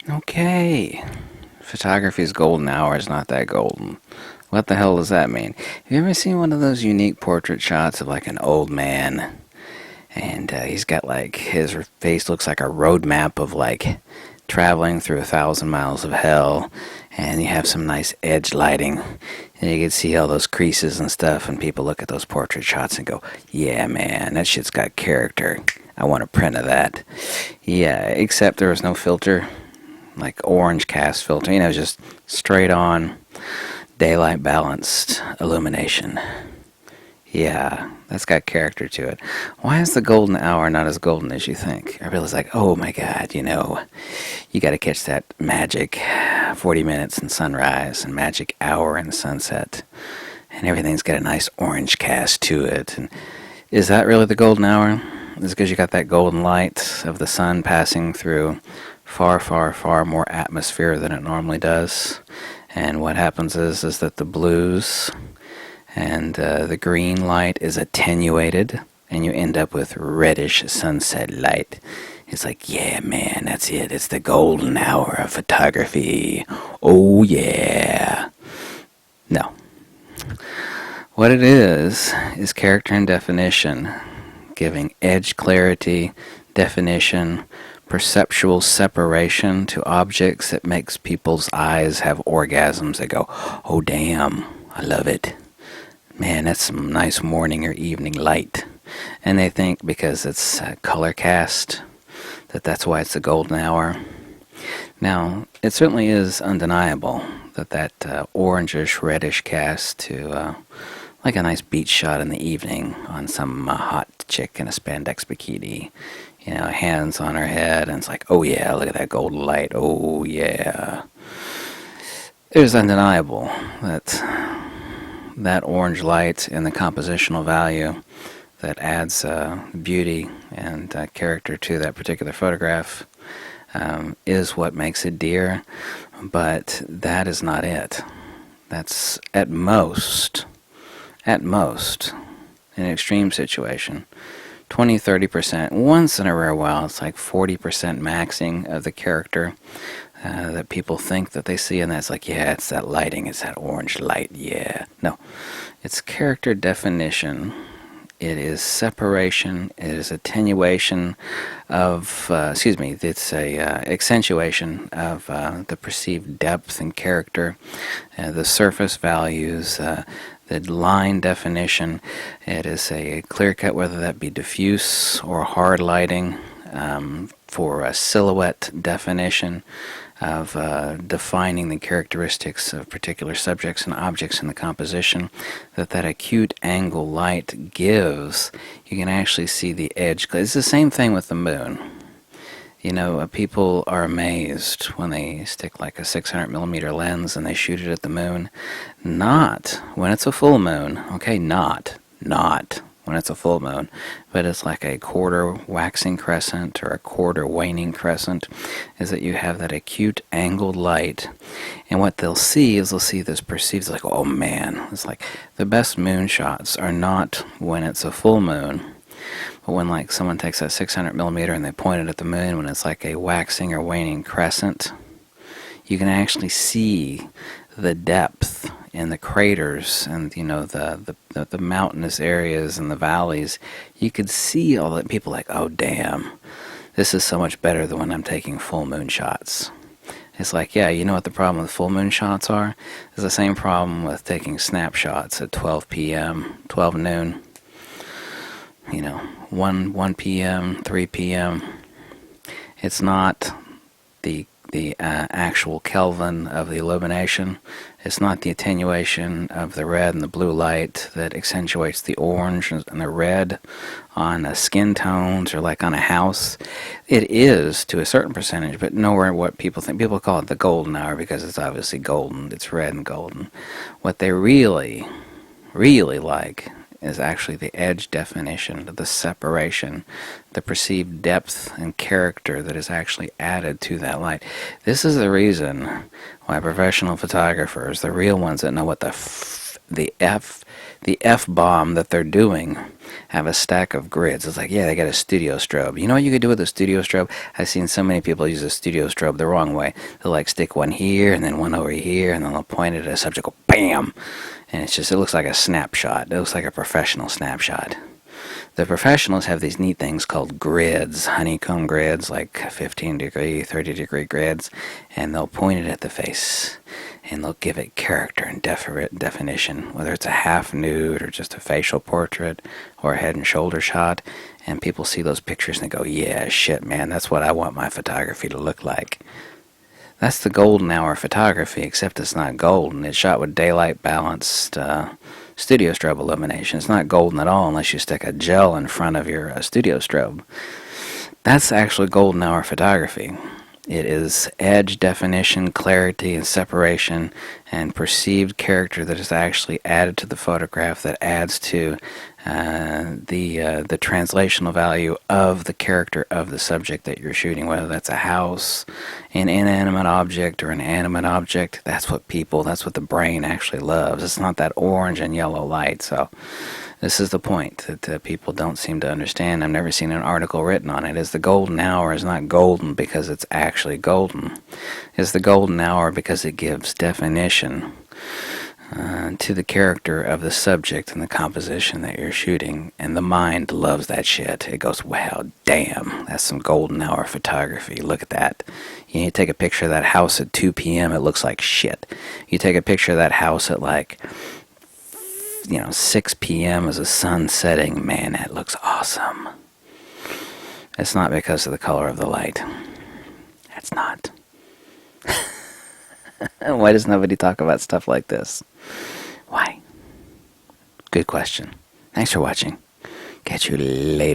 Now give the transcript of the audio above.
Okay. Photography's golden hour is not that golden. What the hell does that mean? Have you ever seen one of those unique portrait shots of like an old man? And he's got like his face looks like a road map of like traveling through 1,000 miles of hell. And you have some nice edge lighting. And you can see all those creases and stuff. And people look at those portrait shots and go, yeah, man, that shit's got character. I want a print of that. Yeah, except there was no filter, like orange cast filter, just straight on daylight balanced illumination. Yeah, that's got character to it. Why is the golden hour not as golden as you think? Everybody's like, oh my god, you gotta catch that magic 40 minutes in sunrise and magic hour in sunset. And everything's got a nice orange cast to it. And is that really the golden hour? Is it because you got that golden light of the sun passing through far, far, far more atmosphere than it normally does? And what happens is that the blues and the green light is attenuated, and you end up with reddish sunset light. It's like, yeah, man, that's it. It's the golden hour of photography. Oh, yeah. No. What it is character and definition, giving edge clarity, definition, perceptual separation to objects that makes people's eyes have orgasms. They go, oh, damn, I love it. Man, that's some nice morning or evening light. And they think because it's color cast, that's why it's the golden hour. Now, it certainly is undeniable that orangish, reddish cast to like a nice beach shot in the evening on some hot chick in a spandex bikini. Hands on her head, and it's like, oh yeah, look at that golden light. Oh yeah. It is undeniable that orange light and the compositional value that adds beauty and character to that particular photograph is what makes it dear, but that is not it. That's at most, in an extreme situation, 20-30%. Once in a rare while, it's like 40% maxing of the character that people think that they see, and that's like, yeah, it's that lighting, it's that orange light, yeah. No, it's character definition. It is separation. It is attenuation of, it's a accentuation of the perceived depth and character, the surface values, the line definition. It is a clear cut, whether that be diffuse or hard lighting, for a silhouette definition of defining the characteristics of particular subjects and objects in the composition, that acute angle light gives. You can actually see the edge. It's the same thing with the moon. People are amazed when they stick like a 600 millimeter lens and they shoot it at the moon. Not when it's a full moon. Okay, not when it's a full moon, but it's like a quarter waxing crescent or a quarter waning crescent, is that you have that acute angled light. And what they'll see is this perceived, like, oh man, it's like the best moon shots are not when it's a full moon, but when like someone takes that 600 millimeter and they point it at the moon when it's like a waxing or waning crescent. You can actually see the depth in the craters and the mountainous areas and the valleys. You could see all that. People like, oh damn, this is so much better than when I'm taking full moon shots. It's like, yeah, you know what the problem with full moon shots are? It's the same problem with taking snapshots at 12 p.m., 12 noon, 1 p.m., 3 p.m. It's not the actual Kelvin of the illumination. It's not the attenuation of the red and the blue light that accentuates the orange and the red on skin tones or like on a house. It is to a certain percentage, but nowhere what people think. People call it the golden hour because it's obviously golden. It's red and golden. What they really, really like is actually the edge definition, the separation, the perceived depth and character that is actually added to that light. This is the reason why professional photographers, the real ones that know what the the F bomb that they're doing have a stack of grids. It's like, yeah, they got a studio strobe. You know what you could do with a studio strobe? I've seen so many people use a studio strobe the wrong way. They'll like stick one here and then one over here, and then they'll point it at a subject, go bam, and it looks like a snapshot. It looks like a professional snapshot. The professionals have these neat things called grids, honeycomb grids, like 15 degree, 30 degree grids, and they'll point it at the face, and they'll give it character and definition, whether it's a half nude or just a facial portrait or a head and shoulder shot, and people see those pictures and they go, yeah, shit, man, that's what I want my photography to look like. That's the golden hour photography, except it's not golden. It's shot with daylight balanced studio strobe illumination. It's not golden at all unless you stick a gel in front of your studio strobe. That's actually golden hour photography. It is edge, definition, clarity, and separation, and perceived character that is actually added to the photograph that adds to the translational value of the character of the subject that you're shooting, whether that's a house, an inanimate object, or an animate object. That's what the brain actually loves. It's not that orange and yellow light. So this is the point that people don't seem to understand. I've never seen an article written on it. Is the golden hour is not golden because it's actually golden. It's the golden hour because it gives definition to the character of the subject and the composition that you're shooting, and the mind loves that shit. It goes, wow, damn, that's some golden hour photography. Look at that. You take a picture of that house at 2 p.m., it looks like shit. You take a picture of that house at 6 p.m. as the sun setting, man, that looks awesome. It's not because of the color of the light. It's not. Why does nobody talk about stuff like this? Why? Good question. Thanks for watching. Catch you later.